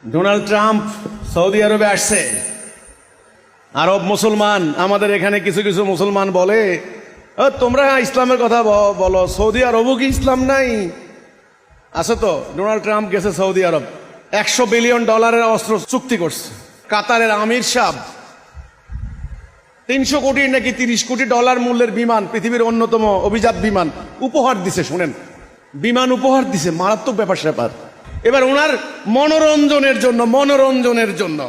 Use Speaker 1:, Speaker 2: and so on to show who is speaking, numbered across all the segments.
Speaker 1: Donald Trump Saudi আরবে আসছে। আরব মুসলমান, আমাদের এখানে কিছু কিছু মুসলমান বলে তোমরা ইসলামের কথা বলো, সৌদি আরবও কি ইসলাম নাই? আছে তো। ডোনাল্ড ট্রাম্প গেছে সৌদি আরব, $100 বিলিয়ন অস্ত্র চুক্তি করছে। কাতারের আমির সাহেব 300 কোটি নাকি 30 কোটি ডলার মূল্যের বিমান, পৃথিবীর অন্যতম অভিজাত বিমান উপহার দিছে। শোনেন, বিমান উপহার দিছে, মারাত্মক ব্যাপার স্যাপার। এবার ওনার মনোরঞ্জনের জন্য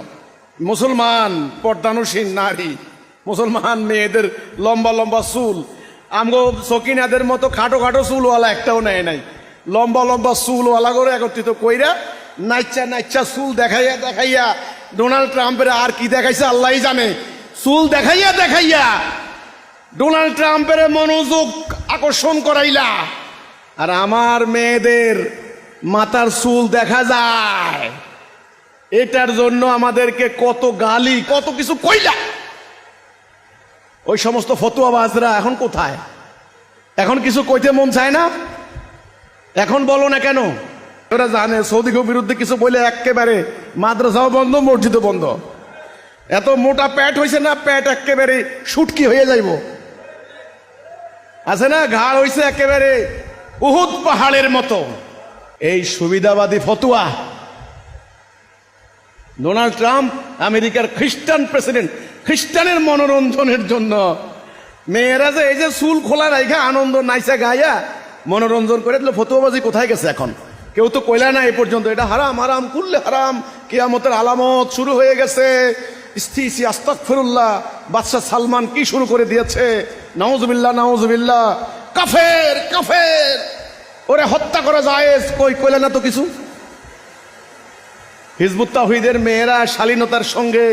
Speaker 1: মুসলমান পর্দানুসীন নারী, মুসলমান মেয়েদের লম্বা লম্বা চুল, আমগো সকিনাদের মতো খাটো খাটো চুলওয়ালা একটাও নেয় নাই, লম্বা লম্বা চুলওয়ালা করে একত্রিত কইরা নাইচা চুল দেখাইয়া ডোনাল্ড ট্রাম্পের আর কি দেখাইছে আল্লাহই জানে। চুল দেখাইয়া ডোনাল্ড ট্রাম্পের মনোযোগ আকর্ষণ করাইলা, আর আমার মেয়েদের মাথার চুল দেখা যায়। এটার জন্য আমাদেরকে কত গালি, কত কিছু কইলা। ওই সমস্ত ফতুয়াবাজরা এখন কোথায়? এখন কিছু কইতে মন চায় না? এখন বলো না কেন? ওরা জানে সৌদির বিরুদ্ধে কিছু বলে একেবারে মাদ্রাসাও বন্ধ, মসজিদও বন্ধ। এত মোটা প্যাট হয়েছে না, প্যাট একেবারে শুটকি হয়ে যাইব। আছে না, ঘাড় হয়েছে একেবারে উহুদ পাহাড়ের মতো। এই সুবিধাবাদী ফতুয়া ডোনাল্ড ট্রাম্প, আমেরিকার খ্রিস্টান প্রেসিডেন্ট, খ্রিস্টানের মনোরঞ্জনের জন্য মেয়েরা যে এই যে চুল খোলা রাইখা আনন্দ নাইচা গাইয়া মনোরঞ্জন করে দিল। ফতুয়াবাজি কোথায় গেছে এখন? কেউ তো কইলা না এই পর্যন্ত এটা হারাম, হারাম করলে হারাম, কিয়ামতের আলামত শুরু হয়ে গেছে। ইস্তিসি আস্তাগফিরুল্লাহ, বাদশাহ সালমান কি শুরু করে দিয়েছে, নাউজুবিল্লাহ, কাফের ওরে হত্যা করা জায়েজ, কইলা না তো কিছু। হিজবুত তাওহীদের মেয়েরা শালীনতার সঙ্গে,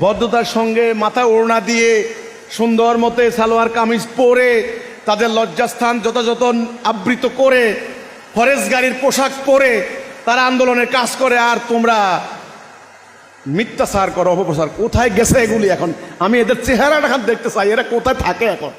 Speaker 1: ভদ্রতার সঙ্গে মাথা ওড়না দিয়ে সুন্দর মতে সালোয়ার কামিজ পরে, তাদের লজ্জাস্থান যথাযথ আবৃত করে, ফরেজ গাড়ির পোশাক পরে তারা আন্দোলনের কাজ করে। আর তোমরা মিথ্যাচার করো, অপপ্রচার। কোথায় গেছে এগুলি এখন? আমি এদের চেহারাটা দেখতে চাই, এরা কোথায় থাকে এখন?